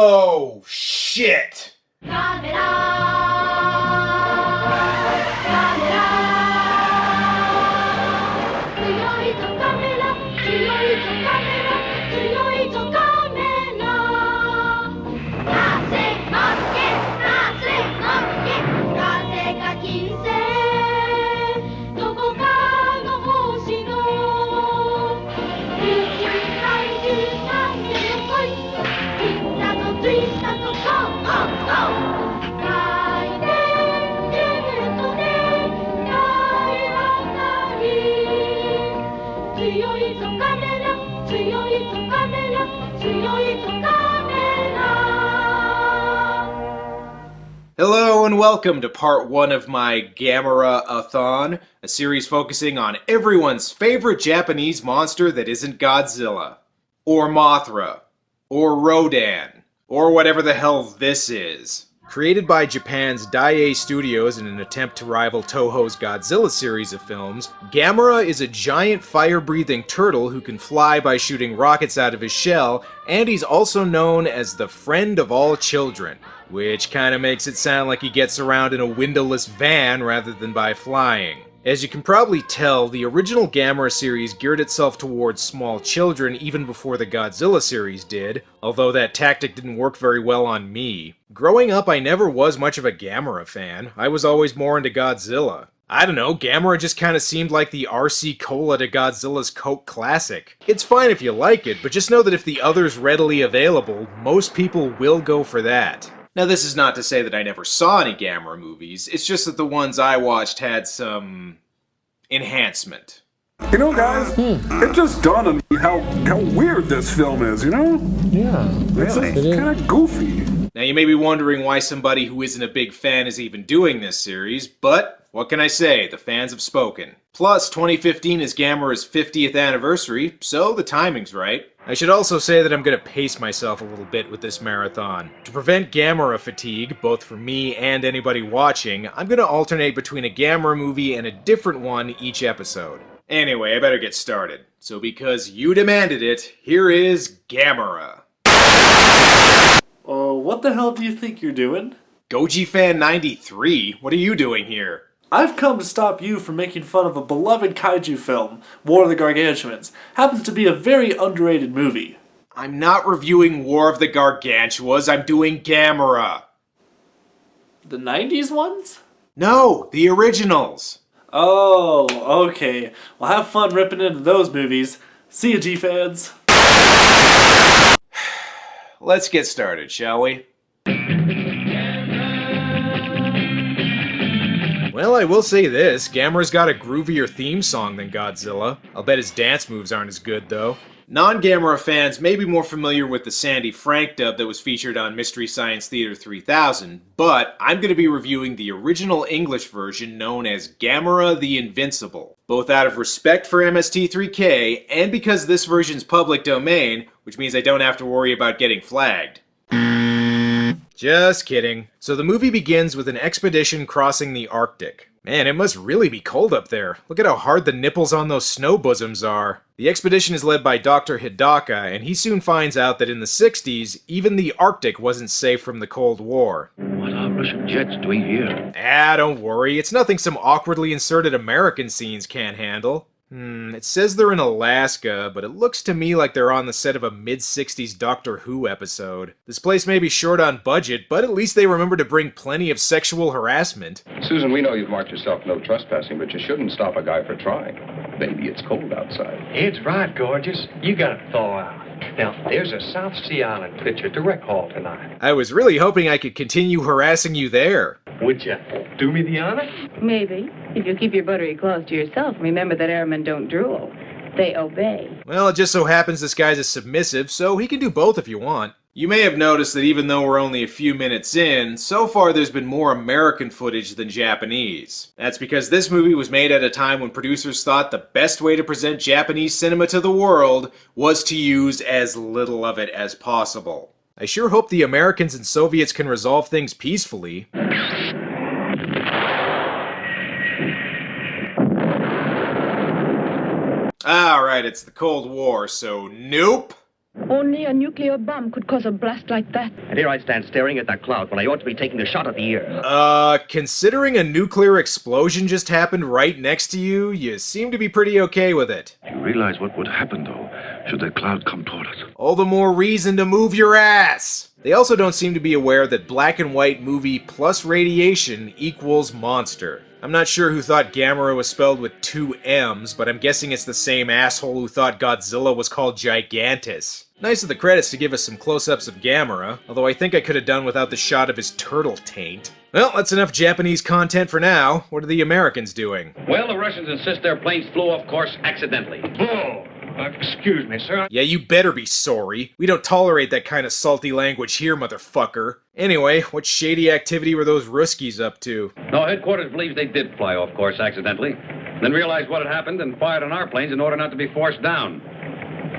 Oh, shit! Hello and welcome to part 1 of my Gamera-A-Thon, a series focusing on everyone's favorite Japanese monster that isn't Godzilla, or Mothra, or Rodan, or whatever the hell this is. Created by Japan's Daiei Studios in an attempt to rival Toho's Godzilla series of films, Gamera is a giant fire-breathing turtle who can fly by shooting rockets out of his shell, and he's also known as the friend of all children, which kinda makes it sound like he gets around in a windowless van rather than by flying. As you can probably tell, the original Gamera series geared itself towards small children even before the Godzilla series did, although that tactic didn't work very well on me. Growing up, I never was much of a Gamera fan. I was always more into Godzilla. I don't know, Gamera just kinda seemed like the RC Cola to Godzilla's Coke Classic. It's fine if you like it, but just know that if the other's readily available, most people will go for that. Now, this is not to say that I never saw any Gamera movies, it's just that the ones I watched had some enhancement. You know, guys, it just dawned on me how weird this film is, you know? Yeah, really. It's kind of goofy. Now, you may be wondering why somebody who isn't a big fan is even doing this series, but what can I say? The fans have spoken. Plus, 2015 is Gamera's 50th anniversary, so the timing's right. I should also say that I'm gonna pace myself a little bit with this marathon. To prevent Gamera fatigue, both for me and anybody watching, I'm gonna alternate between a Gamera movie and a different one each episode. Anyway, I better get started. So because you demanded it, here is Gamera. What the hell do you think you're doing? Goji Fan 93, what are you doing here? I've come to stop you from making fun of a beloved kaiju film, War of the Gargantuans. Happens to be a very underrated movie. I'm not reviewing War of the Gargantuas, I'm doing Gamera. The 90s ones? No, the originals. Oh, okay. Well, have fun ripping into those movies. See ya, G-fans. Let's get started, shall we? Well, I will say this, Gamera's got a groovier theme song than Godzilla. I'll bet his dance moves aren't as good, though. Non-Gamera fans may be more familiar with the Sandy Frank dub that was featured on Mystery Science Theater 3000, but I'm going to be reviewing the original English version known as Gamera the Invincible, both out of respect for MST3K and because this version's public domain, which means I don't have to worry about getting flagged. Just kidding. So the movie begins with an expedition crossing the Arctic. Man, it must really be cold up there. Look at how hard the nipples on those snow bosoms are. The expedition is led by Dr. Hidaka, and he soon finds out that in the 60s, even the Arctic wasn't safe from the Cold War. What are Russian jets doing here? Don't worry. It's nothing some awkwardly inserted American scenes can't handle. It says they're in Alaska, but it looks to me like they're on the set of a mid-60s Doctor Who episode. This place may be short on budget, but at least they remember to bring plenty of sexual harassment. Susan, we know you've marked yourself no trespassing, but you shouldn't stop a guy for trying. Maybe it's cold outside. It's right, gorgeous. You gotta thaw out. Now, there's a South Sea Island picture to rec hall tonight. I was really hoping I could continue harassing you there. Would you do me the honor? Maybe. If you keep your buttery claws to yourself, remember that airmen don't drool. They obey. Well, it just so happens this guy's a submissive, so he can do both if you want. You may have noticed that even though we're only a few minutes in, so far there's been more American footage than Japanese. That's because this movie was made at a time when producers thought the best way to present Japanese cinema to the world was to use as little of it as possible. I sure hope the Americans and Soviets can resolve things peacefully. Alright, it's the Cold War, so nope. Only a nuclear bomb could cause a blast like that. And here I stand staring at that cloud when I ought to be taking a shot at the ear. Considering a nuclear explosion just happened right next to you, you seem to be pretty okay with it. You realize what would happen, though, should that cloud come toward us? All the more reason to move your ass! They also don't seem to be aware that black and white movie plus radiation equals monster. I'm not sure who thought Gamera was spelled with 2 M's, but I'm guessing it's the same asshole who thought Godzilla was called Gigantus. Nice of the credits to give us some close-ups of Gamera, although I think I could have done without the shot of his turtle taint. Well, that's enough Japanese content for now. What are the Americans doing? Well, the Russians insist their planes flew off course accidentally. Oh, excuse me, sir. Yeah, you better be sorry. We don't tolerate that kind of salty language here, motherfucker. Anyway, what shady activity were those Ruskies up to? No, headquarters believes they did fly off course accidentally, then realized what had happened and fired on our planes in order not to be forced down.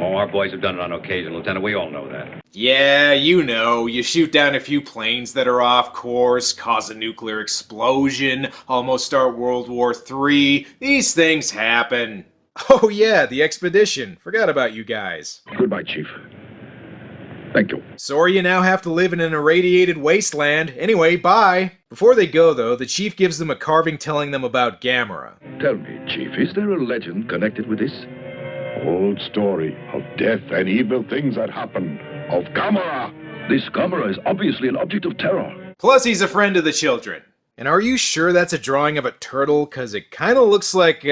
Oh, our boys have done it on occasion, Lieutenant. We all know that. Yeah, you know, you shoot down a few planes that are off course, cause a nuclear explosion, almost start World War III. These things happen. Oh yeah, the expedition. Forgot about you guys. Goodbye, Chief. Thank you. Sorry you now have to live in an irradiated wasteland. Anyway, bye. Before they go, though, the Chief gives them a carving telling them about Gamera. Tell me, Chief, is there a legend connected with this? Old story of death and evil things that happen. Of Gamera. This Gamera is obviously an object of terror. Plus, he's a friend of the children. And are you sure that's a drawing of a turtle? Cause it kinda looks like,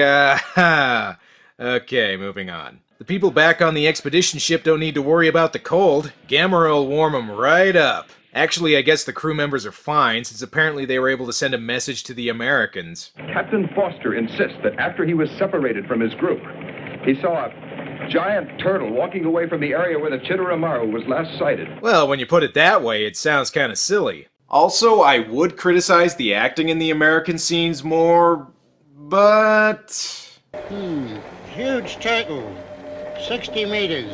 Okay, moving on. The people back on the expedition ship don't need to worry about the cold. Gamera will warm them right up. Actually, I guess the crew members are fine, since apparently they were able to send a message to the Americans. Captain Foster insists that after he was separated from his group, he saw a giant turtle walking away from the area where the Chitteramaru was last sighted. Well, when you put it that way, it sounds kinda silly. Also, I would criticize the acting in the American scenes more, but... Huge turtle. 60 meters.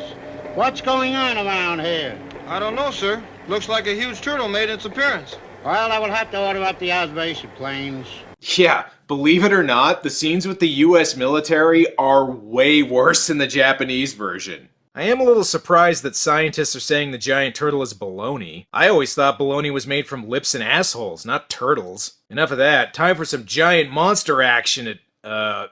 What's going on around here? I don't know, sir. Looks like a huge turtle made its appearance. Well, I will have to order up the observation planes. Yeah, believe it or not, the scenes with the US military are way worse in the Japanese version. I am a little surprised that scientists are saying the giant turtle is baloney. I always thought baloney was made from lips and assholes, not turtles. Enough of that, time for some giant monster action at, a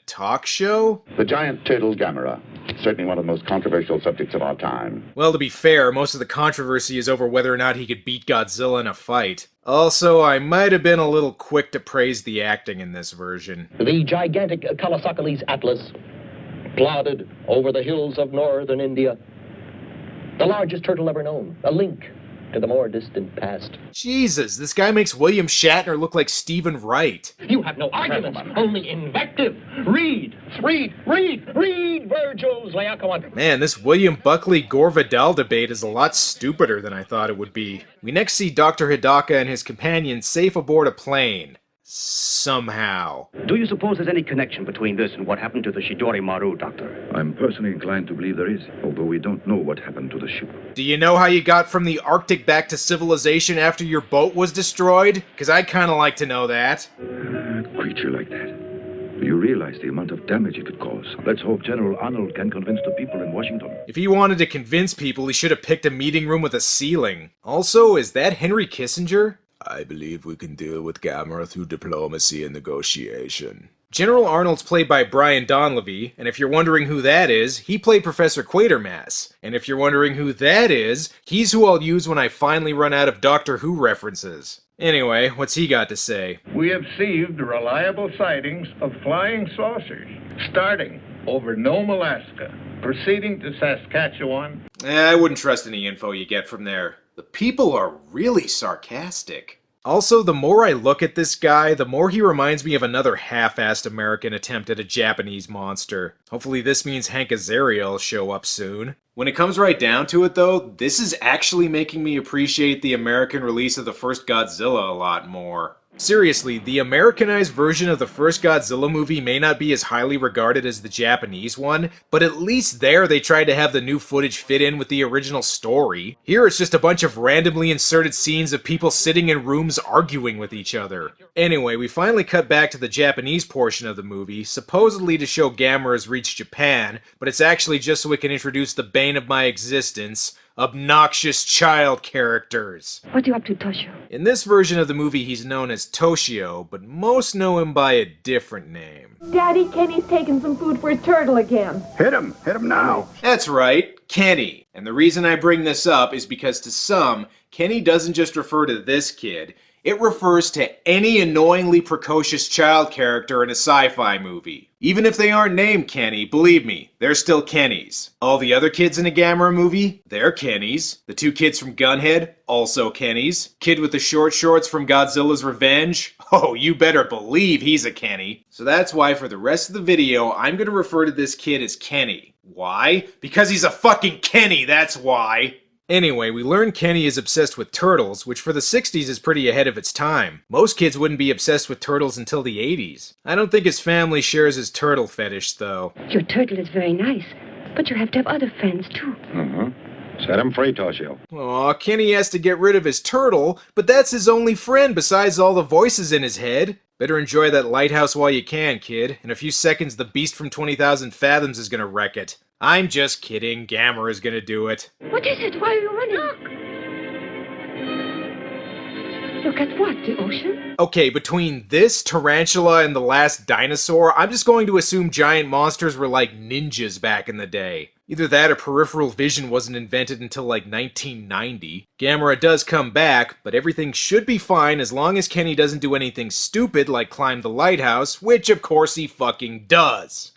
talk show? The giant turtle Gamera. Certainly one of the most controversial subjects of our time. Well, to be fair, most of the controversy is over whether or not he could beat Godzilla in a fight. Also, I might have been a little quick to praise the acting in this version. The gigantic Kalasakalis Atlas plodded over the hills of northern India. The largest turtle ever known, a link to the more distant past. Jesus, this guy makes William Shatner look like Stephen Wright. You have no arguments, only invective. Read, Virgil's Laocoon. Man, this William Buckley Gore Vidal debate is a lot stupider than I thought it would be. We next see Dr. Hidaka and his companion safe aboard a plane. Somehow. Do you suppose there's any connection between this and what happened to the Shidori Maru, Doctor? I'm personally inclined to believe there is, although we don't know what happened to the ship. Do you know how you got from the Arctic back to civilization after your boat was destroyed? Because I'd kind of like to know that. A creature like that. Do you realize the amount of damage it could cause? Let's hope General Arnold can convince the people in Washington. If he wanted to convince people, he should have picked a meeting room with a ceiling. Also, is that Henry Kissinger? I believe we can deal with Gamera through diplomacy and negotiation. General Arnold's played by Brian Donlevy, and if you're wondering who that is, he played Professor Quatermass. And if you're wondering who that is, he's who I'll use when I finally run out of Doctor Who references. Anyway, what's he got to say? We have received reliable sightings of flying saucers, starting over Nome, Alaska, proceeding to Saskatchewan. I wouldn't trust any info you get from there. The people are really sarcastic. Also, the more I look at this guy, the more he reminds me of another half-assed American attempt at a Japanese monster. Hopefully this means Hank Azaria will show up soon. When it comes right down to it though, this is actually making me appreciate the American release of the first Godzilla a lot more. Seriously, the Americanized version of the first Godzilla movie may not be as highly regarded as the Japanese one, but at least there they tried to have the new footage fit in with the original story. Here it's just a bunch of randomly inserted scenes of people sitting in rooms arguing with each other. Anyway, we finally cut back to the Japanese portion of the movie, supposedly to show Gamera's reached Japan, but it's actually just so we can introduce the bane of my existence, obnoxious child characters. What are you up to, Toshio? In this version of the movie, he's known as Toshio, but most know him by a different name. Daddy, Kenny's taking some food for his turtle again. Hit him now. That's right, Kenny. And the reason I bring this up is because to some, Kenny doesn't just refer to this kid, it refers to any annoyingly precocious child character in a sci-fi movie. Even if they aren't named Kenny, believe me, they're still Kennys. All the other kids in a Gamera movie, they're Kennys. The two kids from Gunhead, also Kennys. Kid with the short shorts from Godzilla's Revenge, oh, you better believe he's a Kenny. So that's why for the rest of the video, I'm gonna refer to this kid as Kenny. Why? Because he's a fucking Kenny, that's why. Anyway, we learn Kenny is obsessed with turtles, which for the 60s is pretty ahead of its time. Most kids wouldn't be obsessed with turtles until the 80s. I don't think his family shares his turtle fetish, though. Your turtle is very nice, but you have to have other friends, too. Set him free, Toshio. Aw, Kenny has to get rid of his turtle, but that's his only friend besides all the voices in his head. Better enjoy that lighthouse while you can, kid. In a few seconds, the beast from 20,000 Fathoms is gonna wreck it. I'm just kidding. Gamera's gonna do it. What is it? Why are you running? Look at what? The ocean? Okay, between this, Tarantula, and The Last Dinosaur, I'm just going to assume giant monsters were like ninjas back in the day. Either that or peripheral vision wasn't invented until like 1990. Gamera does come back, but everything should be fine as long as Kenny doesn't do anything stupid like climb the lighthouse, which of course he fucking does.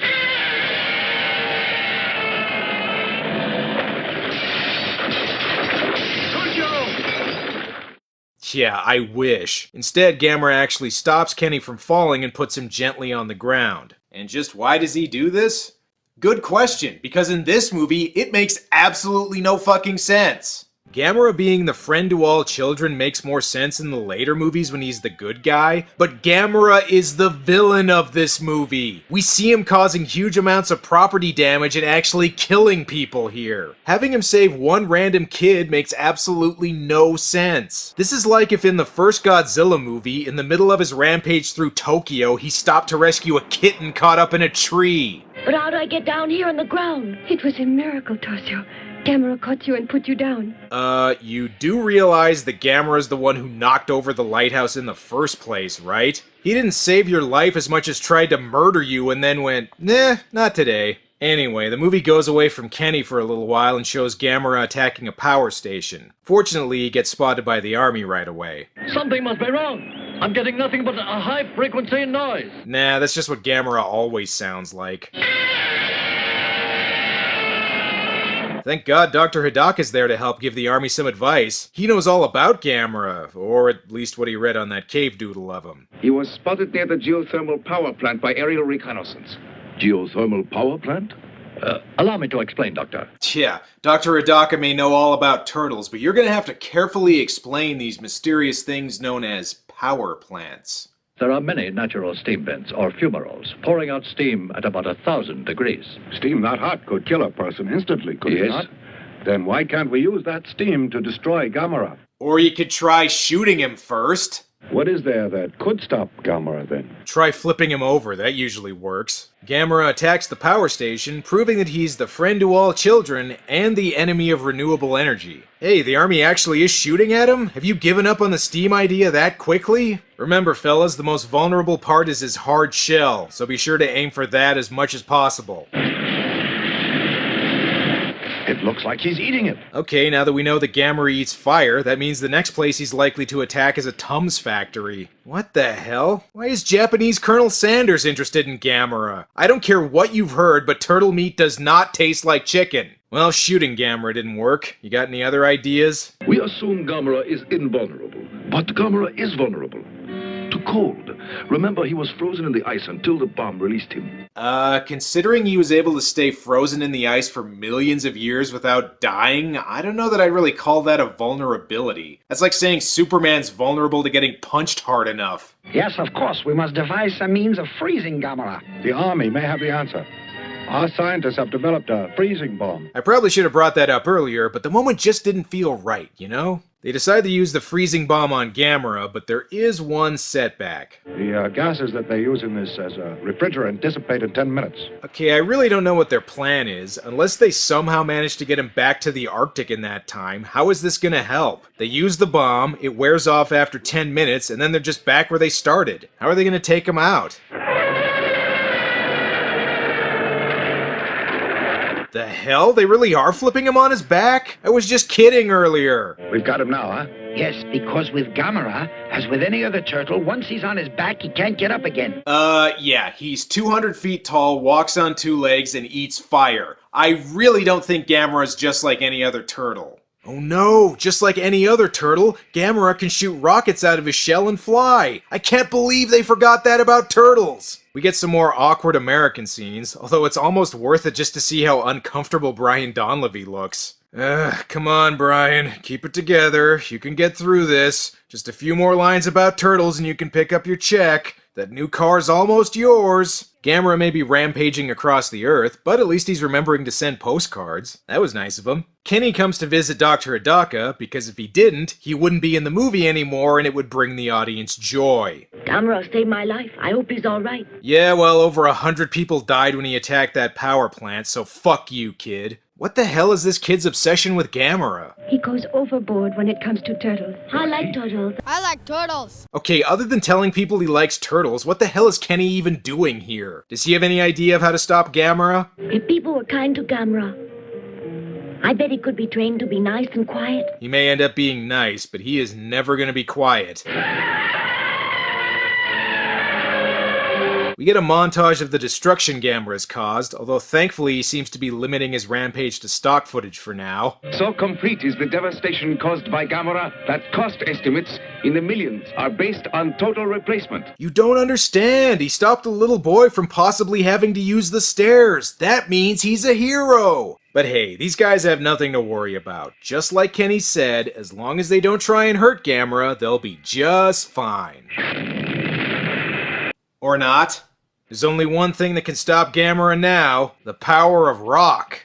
Yeah, I wish. Instead, Gamera actually stops Kenny from falling and puts him gently on the ground. And just why does he do this? Good question, because in this movie, it makes absolutely no fucking sense. Gamera being the friend to all children makes more sense in the later movies when he's the good guy, but Gamera is the villain of this movie. We see him causing huge amounts of property damage and actually killing people here. Having him save one random kid makes absolutely no sense. This is like if in the first Godzilla movie, in the middle of his rampage through Tokyo, he stopped to rescue a kitten caught up in a tree. But how do I get down here on the ground? It was a miracle, Toshio. Gamera caught you and put you down. You do realize that Gamera's the one who knocked over the lighthouse in the first place, right? He didn't save your life as much as tried to murder you and then went, nah, not today. Anyway, the movie goes away from Kenny for a little while and shows Gamera attacking a power station. Fortunately, he gets spotted by the army right away. Something must be wrong. I'm getting nothing but a high-frequency noise. Nah, that's just what Gamera always sounds like. Thank God Dr. Hidaka's there to help give the army some advice. He knows all about Gamera, or at least what he read on that cave doodle of him. He was spotted near the geothermal power plant by aerial reconnaissance. Geothermal power plant? Allow me to explain, Doctor. Yeah, Dr. Hidaka may know all about turtles, but you're gonna have to carefully explain these mysterious things known as power plants. There are many natural steam vents, or fumaroles, pouring out steam at about 1,000 degrees. Steam that hot could kill a person instantly, could it not? Then why can't we use that steam to destroy Gamera? Or you could try shooting him first. What is there that could stop Gamera then? Try flipping him over, that usually works. Gamera attacks the power station, proving that he's the friend to all children and the enemy of renewable energy. Hey, the army actually is shooting at him? Have you given up on the steam idea that quickly? Remember, fellas, the most vulnerable part is his hard shell, so be sure to aim for that as much as possible. It looks like he's eating it. Okay, now that we know that Gamera eats fire, that means the next place he's likely to attack is a Tums factory. What the hell? Why is Japanese Colonel Sanders interested in Gamera? I don't care what you've heard, but turtle meat does not taste like chicken. Well, shooting Gamera didn't work. You got any other ideas? We assume Gamera is invulnerable, but Gamera is vulnerable. To cold. Remember, he was frozen in the ice until the bomb released him. Considering he was able to stay frozen in the ice for millions of years without dying, I don't know that I'd really call that a vulnerability. That's like saying Superman's vulnerable to getting punched hard enough. Yes, of course. We must devise some means of freezing Gamera. The Army may have the answer. Our scientists have developed a freezing bomb. I probably should have brought that up earlier, but the moment just didn't feel right, you know? They decide to use the freezing bomb on Gamera, but there is one setback. The gases that they use in this as a refrigerant dissipate in 10 minutes. Okay, I really don't know what their plan is. Unless they somehow manage to get him back to the Arctic in that time, how is this gonna help? They use the bomb, it wears off after 10 minutes, and then they're just back where they started. How are they gonna take him out? The hell? They really are flipping him on his back? I was just kidding earlier. We've got him now, huh? Yes, because with Gamera, as with any other turtle, once he's on his back, he can't get up again. Yeah, he's 200 feet tall, walks on two legs, and eats fire. I really don't think Gamera's just like any other turtle. Oh no, just like any other turtle, Gamera can shoot rockets out of his shell and fly. I can't believe they forgot that about turtles. We get some more awkward American scenes, although it's almost worth it just to see how uncomfortable Brian Donlevy looks. Come on, Brian, keep it together. You can get through this. Just a few more lines about turtles and you can pick up your check. That new car's almost yours. Gamera may be rampaging across the earth, but at least he's remembering to send postcards. That was nice of him. Kenny comes to visit Dr. Hidaka, because if he didn't, he wouldn't be in the movie anymore and it would bring the audience joy. Gamera saved my life. I hope he's alright. Yeah, well, over 100 people died when he attacked that power plant, so fuck you, kid. What the hell is this kid's obsession with Gamera? He goes overboard when it comes to turtles. I like turtles. I like turtles. Okay, other than telling people he likes turtles, what the hell is Kenny even doing here? Does he have any idea of how to stop Gamera? If people were kind to Gamera, I bet he could be trained to be nice and quiet. He may end up being nice, but he is never gonna be quiet. We get a montage of the destruction Gamera's caused, although thankfully he seems to be limiting his rampage to stock footage for now. So complete is the devastation caused by Gamera that cost estimates in the millions are based on total replacement. You don't understand. He stopped a little boy from possibly having to use the stairs. That means he's a hero. But hey, these guys have nothing to worry about. Just like Kenny said, as long as they don't try and hurt Gamera, they'll be just fine. Or not. There's only one thing that can stop Gamera now, the power of rock.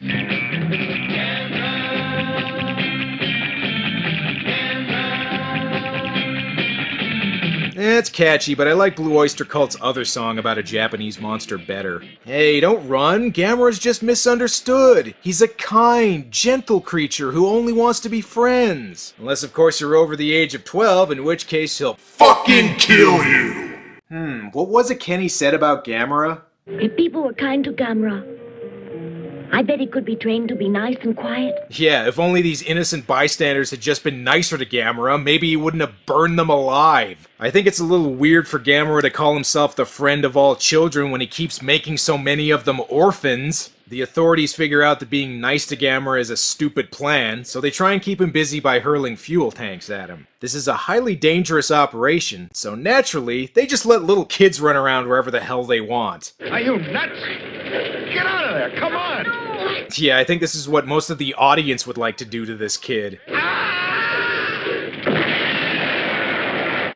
It's catchy, but I like Blue Oyster Cult's other song about a Japanese monster better. Hey, don't run. Gamera's just misunderstood. He's a kind, gentle creature who only wants to be friends. Unless, of course, you're over the age of 12, in which case he'll fucking kill you. What was it Kenny said about Gamera? If people were kind to Gamera, I bet he could be trained to be nice and quiet. Yeah, if only these innocent bystanders had just been nicer to Gamera, maybe he wouldn't have burned them alive. I think it's a little weird for Gamera to call himself the friend of all children when he keeps making so many of them orphans. The authorities figure out that being nice to Gamera is a stupid plan, so they try and keep him busy by hurling fuel tanks at him. This is a highly dangerous operation, so naturally, they just let little kids run around wherever the hell they want. Are you nuts? Get out of there, come on! Yeah, I think this is what most of the audience would like to do to this kid.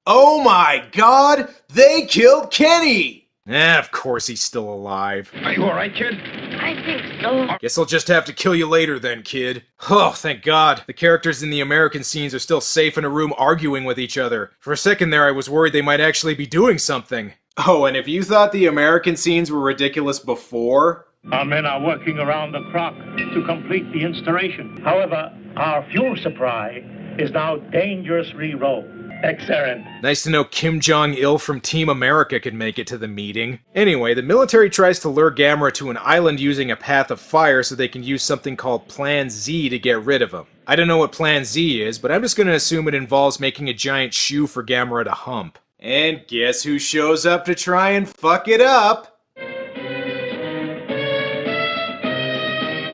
Oh my god! They killed Kenny! Of course he's still alive. Are you alright, kid? I think so. Guess I'll just have to kill you later then, kid. Oh, thank God. The characters in the American scenes are still safe in a room arguing with each other. For a second there, I was worried they might actually be doing something. Oh, and if you thought the American scenes were ridiculous before... Our men are working around the clock to complete the installation. However, our fuel supply is now dangerously low. Excellent. Nice to know Kim Jong-il from Team America could make it to the meeting. Anyway, the military tries to lure Gamera to an island using a path of fire so they can use something called Plan Z to get rid of him. I don't know what Plan Z is, but I'm just gonna assume it involves making a giant shoe for Gamera to hump. And guess who shows up to try and fuck it up?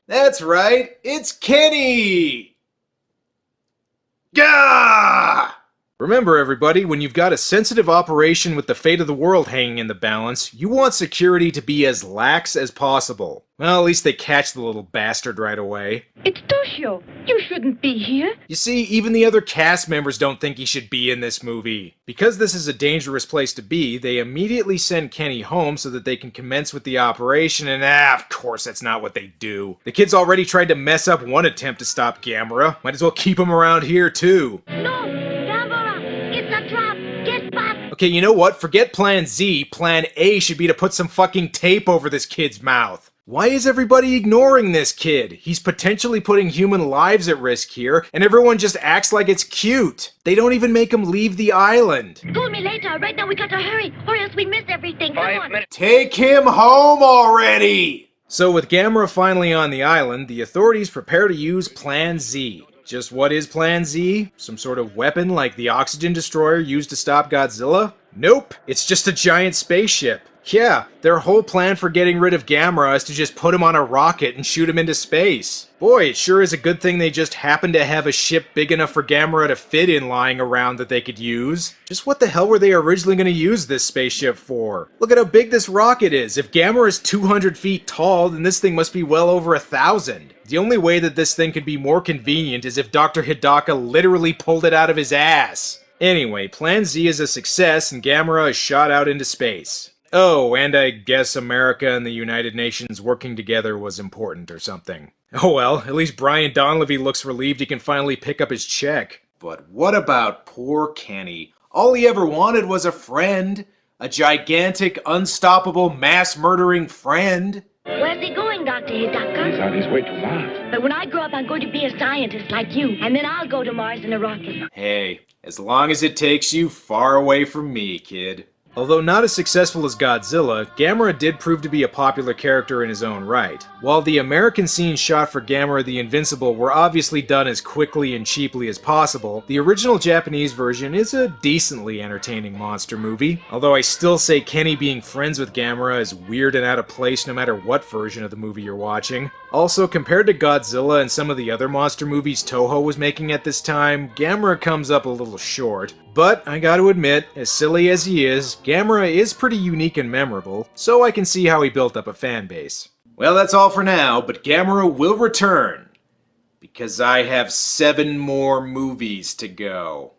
That's right, it's Kenny! Gah! Remember, everybody, when you've got a sensitive operation with the fate of the world hanging in the balance, you want security to be as lax as possible. Well, at least they catch the little bastard right away. It's Toshio. You shouldn't be here. You see, even the other cast members don't think he should be in this movie. Because this is a dangerous place to be, they immediately send Kenny home so that they can commence with the operation, and of course that's not what they do. The kids already tried to mess up one attempt to stop Gamera. Might as well keep him around here, too. No, Gamera, it's a trap. Get back. Okay, you know what? Forget Plan Z. Plan A should be to put some fucking tape over this kid's mouth. Why is everybody ignoring this kid? He's potentially putting human lives at risk here, and everyone just acts like it's cute. They don't even make him leave the island. Call me later. Right now we gotta hurry, or else we miss everything. Come on. Take him home already! So with Gamera finally on the island, the authorities prepare to use Plan Z. Just what is Plan Z? Some sort of weapon like the oxygen destroyer used to stop Godzilla? Nope, it's just a giant spaceship. Yeah, their whole plan for getting rid of Gamera is to just put him on a rocket and shoot him into space. Boy, it sure is a good thing they just happened to have a ship big enough for Gamera to fit in lying around that they could use. Just what the hell were they originally going to use this spaceship for? Look at how big this rocket is. If Gamera is 200 feet tall, then this thing must be well over 1,000. The only way that this thing could be more convenient is if Dr. Hidaka literally pulled it out of his ass. Anyway, Plan Z is a success and Gamera is shot out into space. Oh, and I guess America and the United Nations working together was important or something. Oh well, at least Brian Donlevy looks relieved he can finally pick up his check. But what about poor Kenny? All he ever wanted was a friend. A gigantic, unstoppable, mass-murdering friend. Where's he going, Dr. Hidaka? He's on his way to Mars. But when I grow up, I'm going to be a scientist like you, and then I'll go to Mars in a rocket. Hey, as long as it takes you far away from me, kid. Although not as successful as Godzilla, Gamera did prove to be a popular character in his own right. While the American scenes shot for Gamera the Invincible were obviously done as quickly and cheaply as possible, the original Japanese version is a decently entertaining monster movie, although I still say Kenny being friends with Gamera is weird and out of place no matter what version of the movie you're watching. Also, compared to Godzilla and some of the other monster movies Toho was making at this time, Gamera comes up a little short. But, I gotta admit, as silly as he is, Gamera is pretty unique and memorable, so I can see how he built up a fan base. Well, that's all for now, but Gamera will return, because I have 7 more movies to go.